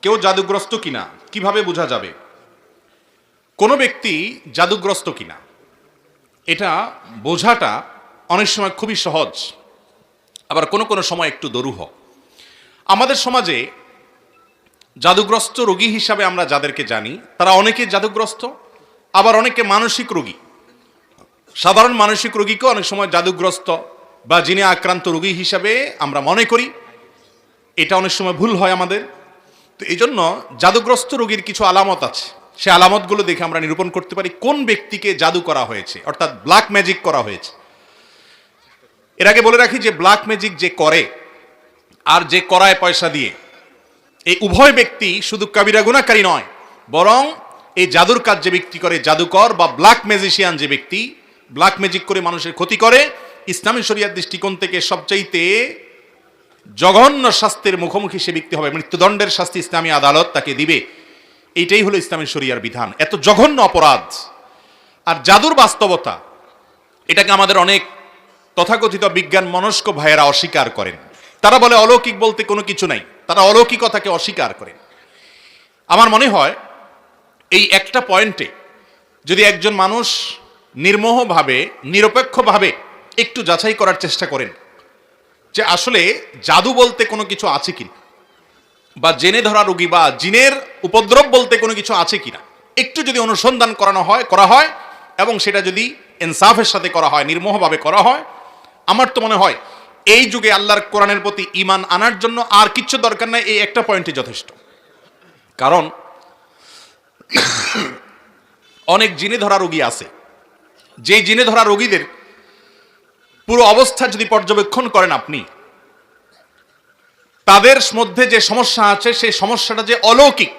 কেউ জাদুগ্রস্ত কিনা কিভাবে বোঝা যাবে? কোনো ব্যক্তি জাদুগ্রস্ত কিনা এটা বোঝাটা অনেক সময় খুবই সহজ, আবার কোনো কোনো সময় একটু দুরূহ। আমাদের সমাজে জাদুগ্রস্ত রোগী হিসাবে আমরা যাদেরকে জানি তারা অনেকে জাদুগ্রস্ত, আবার অনেকে মানসিক রোগী। সাধারণ মানসিক রোগীকে অনেক সময় জাদুগ্রস্ত বা জিনে আক্রান্ত রোগী হিসাবে আমরা মনে করি। এটা অনেক সময় ভুল হয় আমাদের। তো এই জন্য জাদুগ্রস্ত রোগীর কিছু আলামত আছে, সে আলামতগুলো দেখে আমরা নিরূপণ করতে পারি কোন ব্যক্তিকে জাদু করা হয়েছে, অর্থাৎ ব্ল্যাক ম্যাজিক করা হয়েছে। এর আগে বলে রাখি যে ব্ল্যাক ম্যাজিক যে করে আর যে করায় পয়সা দিয়ে, এই উভয় ব্যক্তি শুধু কবিরা গুনাহকারী নয়, বরং এই জাদুর কাজ যে ব্যক্তি করে, জাদুকর বা ব্ল্যাক ম্যাজিশিয়ান যে ব্যক্তি ব্ল্যাক ম্যাজিক করে মানুষের ক্ষতি করে, ইসলামী শরিয়ার দৃষ্টিকোণ থেকে সবচাইতে জঘন্য শাস্তির মুখোমুখি সে ব্যক্তি হবে। মৃত্যুদণ্ডের শাস্তি ইসলামী আদালত তাকে দিবে। এইটাই হলো ইসলামী শরিয়ার বিধান। এত জঘন্য অপরাধ। আর জাদুর বাস্তবতা এটাকে আমাদের অনেক তথাকথিত বিজ্ঞান মনস্ক ভাইয়েরা অস্বীকার করেন। তারা বলে অলৌকিক বলতে কোনো কিছু নাই, তারা অলৌকিকতাকে অস্বীকার করেন। আমার মনে হয় এই একটা পয়েন্টে যদি একজন মানুষ নির্মোহভাবে নিরপেক্ষভাবে একটু যাচাই করার চেষ্টা করেন যে আসলে জাদু বলতে কোনো কিছু আছে কিনা, বা জেনে ধরা রোগী বা জিনের উপদ্রব বলতে কোনো কিছু আছে কিনা, একটু যদি অনুসন্ধান করা হয় এবং সেটা যদি ইনসাফের সাথে করা হয়, নির্মোহভাবে করা হয়, আমার তো মনে হয় এই যুগে আল্লাহর কোরআনের প্রতি ঈমান আনার জন্য আর কিচ্ছু দরকার নাই, এই একটা পয়েন্টই যথেষ্ট। কারণ অনেক জিনে ধরা রোগী আছে, যে জিনে ধরা রোগীদের পুরো অবস্থা যদি পর্যবেক্ষণ করেন আপনি, তাদের মধ্যে যে সমস্যা আছে সেই সমস্যাটা যে অলৌকিক,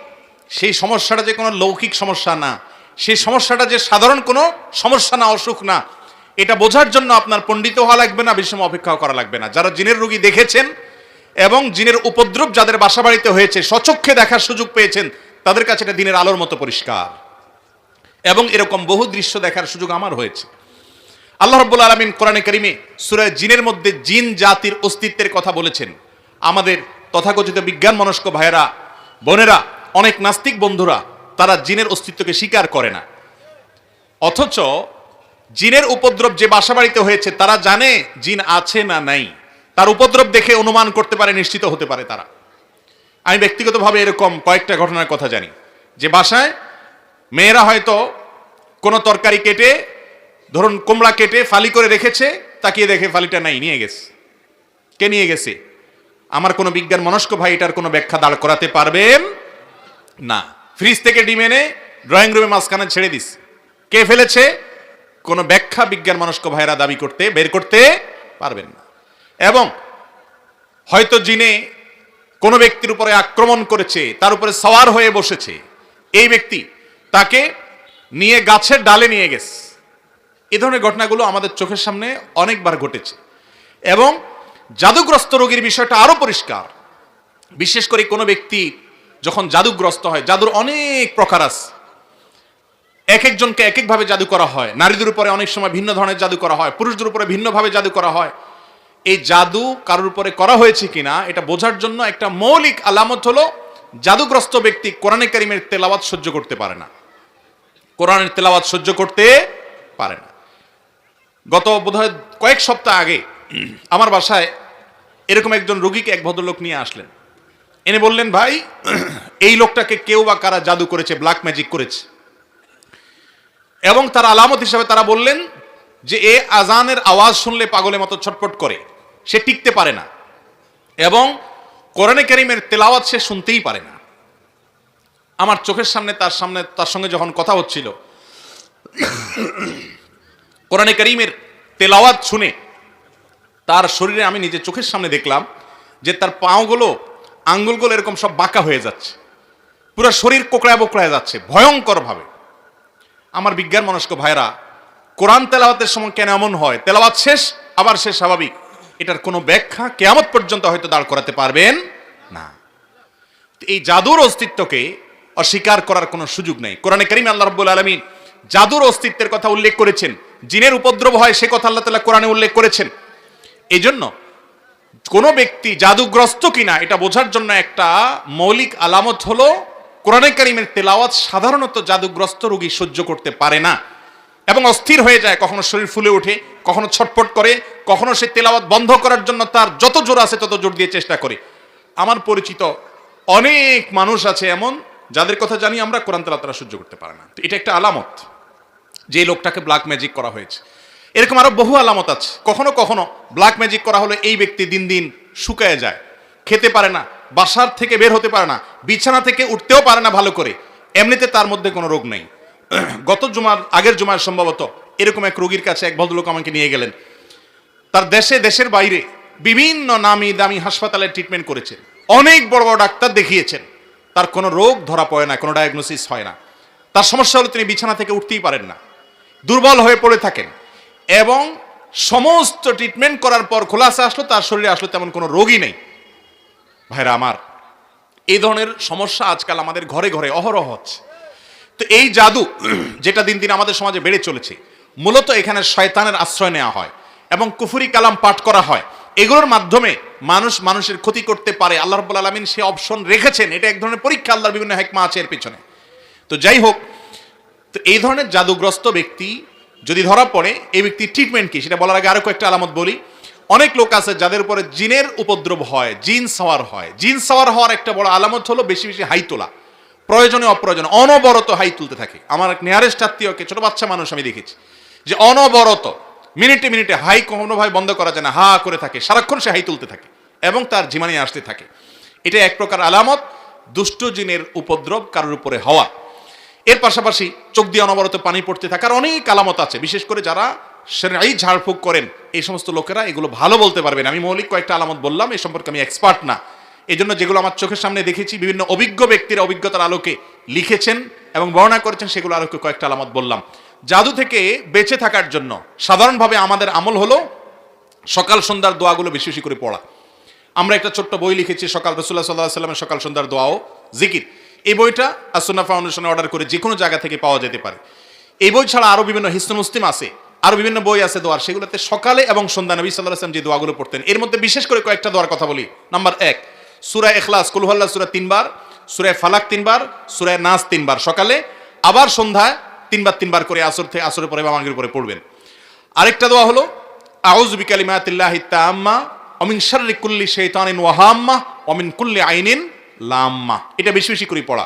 সেই সমস্যাটা যে কোনো লৌকিক সমস্যা না, সেই সমস্যাটা যে সাধারণ কোনো সমস্যা না, অসুখ না, এটা বোঝার জন্য আপনার পণ্ডিত হওয়া লাগবে না, বেশি সময় অপেক্ষা করা লাগবে না। যারা জিনের রোগী দেখেছেন এবং জিনের উপদ্রব যাদের বাসা বাড়িতে হয়েছে, স্বচক্ষে দেখার সুযোগ পেয়েছেন, তাদের কাছে এটা দিনের আলোর মতো পরিষ্কার। এবং এরকম বহু দৃশ্য দেখার সুযোগ আমার হয়েছে। আল্লাহ রাব্বুল আলামিন কোরআনে কারিমে সূরা জিনের মধ্যে জিন জাতির অস্তিত্বের কথা বলেছেন। আমাদের তথাকথিত বিজ্ঞান মনস্ক ভাইয়েরা, বোনেরা, অনেক নাস্তিক বন্ধুরা তারা জিনের অস্তিত্বকে স্বীকার করে না, অথচ জিনের উপদ্রব যে বাসা বাড়িতে হয়েছে তারা জানে জিন আছে না নাই, তার উপদ্রব দেখে অনুমান করতে পারে, নিশ্চিত হতে পারে তারা। আমি ব্যক্তিগতভাবে এরকম কয়েকটা ঘটনার কথা জানি যে বাসায় মেয়েরা হয়তো কোনো তরকারি কেটে, ধরুন কুমড়া কেটে ফালি করে রেখেছে, তাকিয়ে দেখে ফালিটা নাই, নিয়ে গেছে। কে নিয়ে গেছে? আমার কোনো বিজ্ঞান মনস্ক ভাই এটার কোনো ব্যাখ্যা দাঁড় করাতে পারবেন না। ফ্রিজ থেকে ডিম এনে ড্রয়িং রুমে মাঝখানে ছেড়ে দিস, কে ফেলেছে? কোনো ব্যাখ্যা বিজ্ঞান মনস্ক ভাইরা বের করতে পারবেন না। এবং হয়তো জিনে কোনো ব্যক্তির উপরে আক্রমণ করেছে, তার উপরে সওয়ার হয়ে বসেছে, এই ব্যক্তি তাকে নিয়ে গাছের ডালে নিয়ে গেছে। এই ধরনের ঘটনাগুলো আমাদের চোখের সামনে অনেকবার ঘটেছে। এবং জাদুগ্রস্ত রোগীর বিষয়টা আরো পরিষ্কার। বিশেষ করে কোনো ব্যক্তি যখন জাদুগ্রস্ত হয়, জাদুর অনেক প্রকার আছে, এক একজনকে এক একভাবে জাদু করা হয়। নারীদের উপরে অনেক সময় ভিন্ন ধরনের জাদু করা হয়, পুরুষদের উপরে ভিন্নভাবে জাদু করা হয়। এই জাদু কারোর উপরে করা হয়েছে কিনা এটা বোঝার জন্য একটা মৌলিক আলামত হলো জাদুগ্রস্ত ব্যক্তি কোরআনে কারিমের তেলাওয়াত সহ্য করতে পারে না, কোরআনের তেলাওয়াত সহ্য করতে পারে না। গত বোধহয় কয়েক সপ্তাহ আগে আমার বাসায় এরকম একজন রোগীকে এক ভদ্রলোক নিয়ে আসলেন, এনে বললেন, ভাই এই লোকটাকে কেউ বা কারা জাদু করেছে, ব্ল্যাক ম্যাজিক করেছে। এবং তার আলামত হিসাবে তারা বললেন যে এ আজানের আওয়াজ শুনলে পাগলের মতো ছটফট করে, সে টিকতে পারে না, এবং কোরআনে কারিমের তেলাওয়াত সে শুনতেই পারে না। আমার চোখের সামনে তার সঙ্গে যখন কথা হচ্ছিল, কোরআনে কারিমের তেলাওয়াত শুনে তার শরীরে আমি নিজের চোখের সামনে দেখলাম যে তার পাঁওগুলো, আঙ্গুলগুলো এরকম সব বাঁকা হয়ে যাচ্ছে, পুরো শরীর কোকড়ায় বোকড়ায় যাচ্ছে ভয়ঙ্কর ভাবে। আমার বিজ্ঞান মনস্ক ভাইরা, কোরআন তেলাওয়াতের সময় কেন এমন হয়? তেলাওয়াত শেষ আবার সে স্বাভাবিক, এটার কোনো ব্যাখ্যা কিয়ামত পর্যন্ত হয়তো দাঁড় করাতে পারবেন না। এই জাদুর অস্তিত্বকে অস্বীকার করার কোনো সুযোগ নেই। কোরআনে কারিমে আল্লাহ রাব্বুল আলামিন জাদুর অস্তিত্বের কথা উল্লেখ করেছেন, জিনের উপদ্রব হয় সে কথা আল্লাহ তাআলা কোরআনে উল্লেখ করেছেন। এই জন্য কোনো ব্যক্তি জাদুগ্রস্ত কিনা এটা বোঝার জন্য একটা মৌলিক আলামত হলো কোরআনে কারীমের তেলাওয়াত সাধারণত জাদুগ্রস্ত রোগী সহ্য করতে পারে না এবং অস্থির হয়ে যায়, কখনো শরীর ফুলে ওঠে, কখনো ছটফট করে, কখনো সে তেলাওয়াত বন্ধ করার জন্য তার যত জোর আছে তত জোর দিয়ে চেষ্টা করে। আমার পরিচিত অনেক মানুষ আছে এমন যাদের কথা জানি আমরা, কোরআন তেলাওয়াত তারা সহ্য করতে পারে না। তো এটা একটা আলামত যে লোকটাকে ব্ল্যাক ম্যাজিক করা হয়েছে। এরকম আরো বহু আলামত আছে। কখনো কখনো ব্ল্যাক ম্যাজিক করা হলে এই ব্যক্তি দিন দিন শুকায় যায়, খেতে পারে না, বাসার থেকে বের হতে পারে না, বিছানা থেকে উঠতেও পারে না ভালো করে। এমনিতে তার মধ্যে কোনো রোগ নেই। গত জুমার আগের জুমার সম্ভবত এরকম এক রোগীর কাছে এক ভদ্রলোক আমাকে নিয়ে গেলেন। তার দেশের বাইরে বিভিন্ন নামি দামি হাসপাতালে ট্রিটমেন্ট করেছেন, অনেক বড় বড় ডাক্তার দেখিয়েছেন, তার কোনো রোগ ধরা পড়ে না, কোনো ডায়াগনোসিস হয় না। তার সমস্যা হলো তিনি বিছানা থেকে উঠতেই পারেন না, দুর্বল হয়ে পড়ে থাকেন এবং সমস্ত ট্রিটমেন্ট করার পর খোলাসা আসলো তার শরীরে আসলো তেমন কোনো রোগই নেই। ভাইরা আমার, এই ধরনের সমস্যা আজকাল আমাদের ঘরে ঘরে অহরহ হচ্ছে। তো এই জাদু যেটা দিন দিন আমাদের সমাজে বেড়ে চলেছে, মূলত এখানে শয়তানের আশ্রয় নেওয়া হয় এবং কুফরি কালাম পাঠ করা হয়। এগুলোর মাধ্যমে মানুষের ক্ষতি করতে পারে। আল্লাহ রাব্বুল আলামিন সে অপশন রেখেছেন, এটা এক ধরনের পরীক্ষা, আল্লাহর বিভিন্ন হিকমা আছে এর পিছনে। তো যাই হোক, তো এই ধরনের জাদুগ্রস্ত ব্যক্তি যদি ধরা পড়ে, এই ব্যক্তির ট্রিটমেন্ট কি সেটা বলার আগে আরো কয়েকটা আলামত বলি। অনেক লোক আছে যাদের উপরে জিনের উপদ্রব হয়, জিন সাওয়ার হয়। জিন সাওয়ার হওয়ার একটা বড় আলামত হলো বেশি বেশি হাই তোলা, প্রয়োজনে অপ্রয়োজনে অনবরত হাই তুলতে থাকে। আমার এক নিয়ারেস্ট আত্মীয়কে, ছোট বাচ্চা মানুষ, আমি দেখেছি যে অনবরত মিনিটে মিনিটে হাই কোনোভাবে বন্ধ করা যায় না, হা করে থাকে, সারাক্ষণ সে হাই তুলতে থাকে এবং তার ঝিমানি আসতে থাকে। এটা এক প্রকার আলামত দুষ্ট জিনের উপদ্রব কারোর উপরে হওয়া। এর পাশাপাশি চোখ দিয়ে অনবরত পানি পড়তে থাকার অনেক আলামত আছে। বিশেষ করে যারা এই ঝাড়ফুঁক করেন এই সমস্ত লোকেরা এগুলো ভালো বলতে পারবেন। আমি মৌলিক কয়েকটা আলামত বললাম, এই সম্পর্কে আমি এক্সপার্ট না। এই জন্য যেগুলো আমার চোখের সামনে দেখেছি, বিভিন্ন অভিজ্ঞ ব্যক্তিরা অভিজ্ঞতার আলোকে লিখেছেন এবং বর্ণনা করেছেন, সেগুলো আলোকে কয়েকটা আলামত বললাম। জাদু থেকে বেঁচে থাকার জন্য সাধারণভাবে আমাদের আমল হলো সকাল সন্ধ্যার দোয়াগুলো বেশি বেশি করে পড়া। আমরা একটা ছোট্ট বই লিখেছি, সকাল রাসূলুল্লাহ সাল্লাল্লাহু আলাইহি ওয়াসাল্লামের সকাল সন্ধ্যার দোয়া ও জিকির। এই বইটা as-সুন্নাহ ফাউন্ডেশনে অর্ডার করে যে কোনো জায়গা থেকে পাওয়া যেতে পারে। এই বই ছাড়া আরো বিভিন্ন হিসনুল মুসলিম আছে, আরো বিভিন্ন বই আছে দোয়ার, সেগুলোতে সকালে এবং সন্ধ্যা নবী সাল্লাল্লাহু আলাইহি ওয়াসাল্লাম যে দোয়াগুলো পড়তেন, এর মধ্যে বিশেষ করে কয়েকটা দোয়ার কথা বলি। নাম্বার 1, সূরা ইখলাস, কুল হুয়াল্লাহু সূরা 3 বার, সূরা ফালাক 3 বার, সূরা নাস 3 বার সকালে, আবার সন্ধ্যায় 3 বার করে আসরের পরে বা মাগরিবের পরে পড়বেন। আরেকটা দোয়া হলো আউযু বিকালিমাতিল্লাহি তাম্মা ওয়া মিন শাররি কুল্লি শাইতানিন ওয়া হাম্মা ওয়া মিন কুল্লি আইনিন লাম্মা। এটা বেশি বেশি করে পড়া।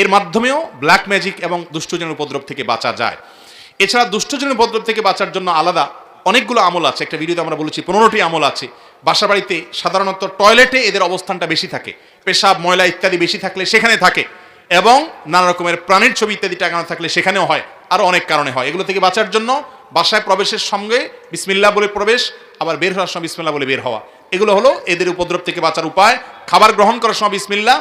এর মাধ্যমেও ব্ল্যাক ম্যাজিক এবং দুষ্টজনের উপদ্রব থেকে বাঁচা যায়। এছাড়া দুষ্টজনের উপদ্রব থেকে বাঁচার জন্য আলাদা অনেকগুলো আমল আছে। একটা ভিডিওতে আমরা বলেছি 15টি আমল আছে। বাসা বাড়িতে সাধারণত টয়লেটে এদের অবস্থানটা বেশি থাকে, পেশাব ময়লা ইত্যাদি বেশি থাকলে সেখানে থাকে, এবং নানা রকমের প্রাণীর ছবি ইত্যাদি টাঙানো থাকলে সেখানেও হয়, আরও অনেক কারণে হয়। এগুলো থেকে বাঁচার জন্য বাসায় প্রবেশের সঙ্গে বিসমিল্লাহ বলে প্রবেশ, আবার বের হওয়ার সময় বিসমিল্লাহ বলে বের হওয়া, এগুলো হলো এদের উপদ্রব থেকে বাঁচার উপায়। খাবার গ্রহণ করার সময় বিসমিল্লাহ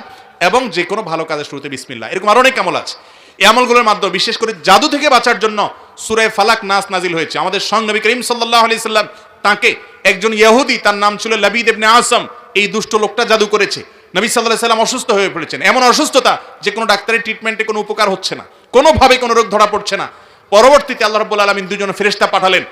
এবং যে কোনো ভালো কাজের শুরুতে বিসমিল্লাহ। এরকম আরো অনেক আমল আছে। এই আমলগুলোর মাধ্যমে বিশেষ করে জাদু থেকে বাঁচার জন্য সূরা ফালাক নাস নাজিল হয়েছে। আমাদের সঙ্গে নবী করিম সাল্লাল্লাহু আলাইহি সাল্লাম, তাকে একজন ইহুদি, তার নাম ছিল লাবিদ ইবনে আসম, এই দুষ্ট লোকটা জাদু করেছে। নবী সাল্লাল্লাহু আলাইহি সাল্লাম অসুস্থ হয়ে পড়েছেন, এমন অসুস্থতা যে কোনো ডাক্তারের ট্রিটমেন্টে কোনো উপকার হচ্ছে না, কোনোভাবে কোনো রোগ ধরা পড়ছে না। পরবর্তীতে আল্লাহ রাব্বুল আলামিন দুজন ফেরেশতা পাঠালেন।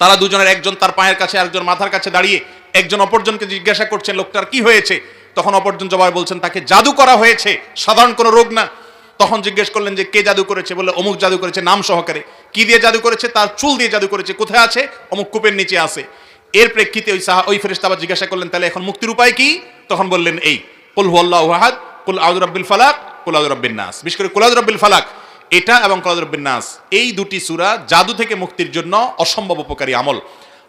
তারা দুজনের একজন তার পায়ের কাছে, আরেকজন মাথার কাছে দাঁড়িয়ে একজন অপরজনকে জিজ্ঞাসা করছেন লোকটার কি হয়েছে। তখন অপরজন জবাবে বলছেন তাকে জাদু করা হয়েছে, সাধারণ কোনো রোগ না। তখন জিজ্ঞেস করলেন যে কে জাদু করেছে, বললে অমুক জাদু করেছে নাম সহকারে। কি দিয়ে জাদু করেছে? তার চুল দিয়ে জাদু করেছে। কোথায় আছে? অমুক কূপের নিচে আছে। এর প্রেক্ষিতে ওই ফেরেশতা আবার জিজ্ঞাসা করলেন তাহলে এখন মুক্তির উপায় কি? তখন বললেন এই কুল হুয়াল্লাহু আহাদ, কুল আউযু বিরাব্বিল ফালাক, কুল আউযু বিরাব্বিন নাস। বিশেষ করে কুল আউযু বিরাব্বিল ফালাক এটা এবং কুল আউযু বিরাব্বিন নাস, এই দুটি সূরা জাদু থেকে মুক্তির জন্য অসম্ভব উপকারী আমল।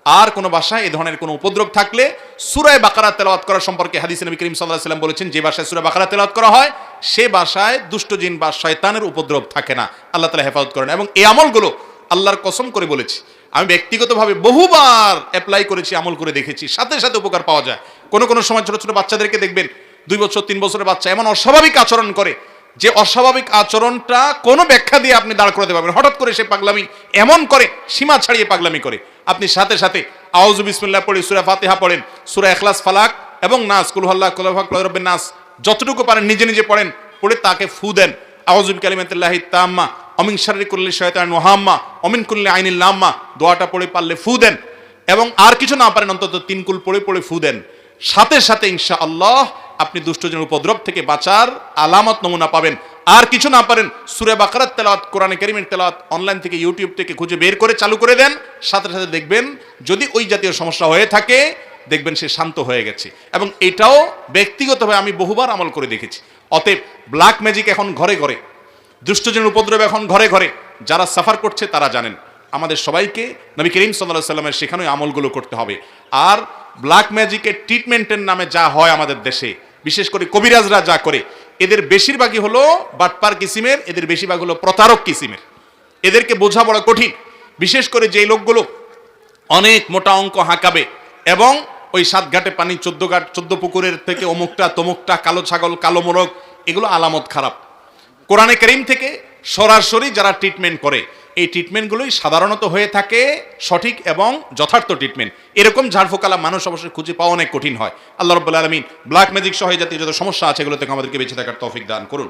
আর কোনো বাসায় এ ধরনের কোনো উপদ্রব থাকলে সূরা বাকারা তেলাওয়াত করা সম্পর্কে হাদিসে নবী করিম সাল্লাল্লাহু আলাইহি ওয়াসাল্লাম বলেছেন, যে বাসায় সূরা বাকারা তেলাওয়াত করা হয় সে বাসায় দুষ্ট জিন বা শয়তানের উপদ্রব থাকে না, আল্লাহ তাআলা হেফাজত করেন। এবং এই আমলগুলো আল্লাহর কসম করে বলেছি, আমি ব্যক্তিগতভাবে বহুবার অ্যাপ্লাই করেছি, আমল করে দেখেছি, সাথে সাথে উপকার পাওয়া যায়। কোনো সময় ছোট ছোট বাচ্চাদেরকে দেখবেন 2 বছর 3 বছরের বাচ্চা এমন অস্বাভাবিক আচরণ করে যে অস্বাভাবিক আচরণটা কোনো ব্যাখ্যা দিয়ে আপনি দাঁড় করাতে পারবেন। হঠাৎ করে সে পাগলামি এমন করে, সীমা ছাড়িয়ে পাগলামি করে। আপনি সাথে সাথে আউযু বিসমিল্লাহ পড়ে সূরা ফাতিহা পড়েন, সূরা ইখলাস, ফালাক এবং নাস, কুল হুয়াল্লাহু কুল আউযু বিরাব্বিন নাস, যতটুকু পারেন নিজে নিজে পড়েন, পড়ে তাকে ফু দেন। আউযু বিকালিমাতিল্লাহি তাম্মা ওয়া মিন শাররি কুল্লি শাইতানিন ওয়া হাম্মা ওয়া মিন কুল্লি আইনিন লাম্মা, দোয়াটা পড়ে পারলে ফু দেন। এবং আর কিছু না পারেন অন্তত 3 কুল পড়ে পড়ে ফু দেন, সাথে সাথে ইনশাআল্লাহ আপনি দুষ্টজনের উপদ্রব থেকে বাঁচার আলামত নমুনা পাবেন। আর কিছু না পারেন সূরা বাকারার তেলাওয়াত, কোরআনে কারীমের তেলাওয়াত অনলাইন থেকে ইউটিউব থেকে খুঁজে বের করে চালু করে দেন, সাথে সাথে দেখবেন যদি ওই জাতীয় সমস্যা হয়ে থাকে দেখবেন সে শান্ত হয়ে গেছে। এবং এটাও ব্যক্তিগতভাবে আমি বহুবার আমল করে দেখেছি। অতএব ব্ল্যাক ম্যাজিক এখন ঘরে ঘরে, দুষ্টজনের উপদ্রব এখন ঘরে ঘরে, যারা সাফার করছে তারা জানেন। আমাদের সবাইকে নবী করিম সাল্লাল্লাহু আলাইহি সাল্লামের শেখানো আমলগুলো করতে হবে। আর ব্ল্যাক ম্যাজিকের ট্রিটমেন্টের নামে যা হয় আমাদের দেশে, বিশেষ করে কবিরাজরা যা করে, এদের বেশিরভাগই হলো বাটপার কিসিমের, এদের বেশিরভাগ হলো প্রতারক কিসিমের। এদেরকে বোঝা বড় কঠিন, বিশেষ করে যেই লোকগুলো অনেক মোটা অঙ্ক হাঁকাবে এবং ওই 7 ঘাটে পানি 14 ঘাট 14 পুকুরের থেকে অমুকটা তমুকটা, কালো ছাগল কালো মোরগ, এগুলো আলামত খারাপ। কোরআনে কারীম থেকে সরাসরি যারা ট্রিটমেন্ট করে, এই ট্রিটমেন্টগুলোই সাধারণত হয়ে থাকে সঠিক এবং যথার্থ ট্রিটমেন্ট। এরকম ঝাড়ফুকালা মানুষ অবশ্যই খুঁজে পাওয়া অনেক কঠিন হয়। আল্লাহ রাব্বুল আলামিন ব্ল্যাক ম্যাজিক সহ জাতীয় যত সমস্যা আছে এগুলো থেকে আমাদেরকে বেঁচে থাকার তৌফিক দান করুন।